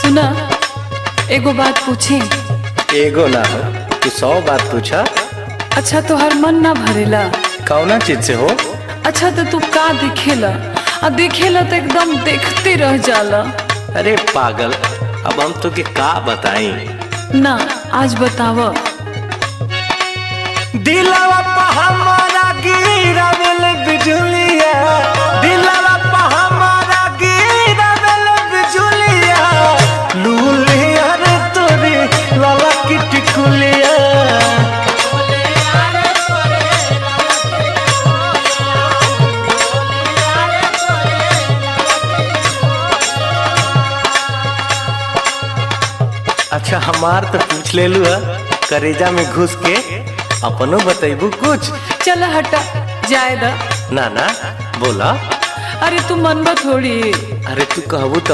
सुना, एगो बात पूछी। एगो ना हो, तू 100 बात पूछा। अच्छा तो हर मन ना भरेला? कौना चीज से हो? अच्छा तो तू का दिखेला, आ दिखेला तो एकदम देखते रह जाला। अरे पागल, अब हम तो के का बताई। ना आज बताव। दिलवा पे हमारा गिरावेल बिजुलिया, दिलवा पे हमारा गिरावेल बिजुलिया, लूलिया रे तोरी लाला की टिकुलिया। अच्छा हमार तो पूछ ले लू है, करेजा में घुस के अपनो बतेबू कुछ। चल हटा जाए दा। ना ना बोला। अरे तू मनबा थोड़ी। अरे तू कहबू तो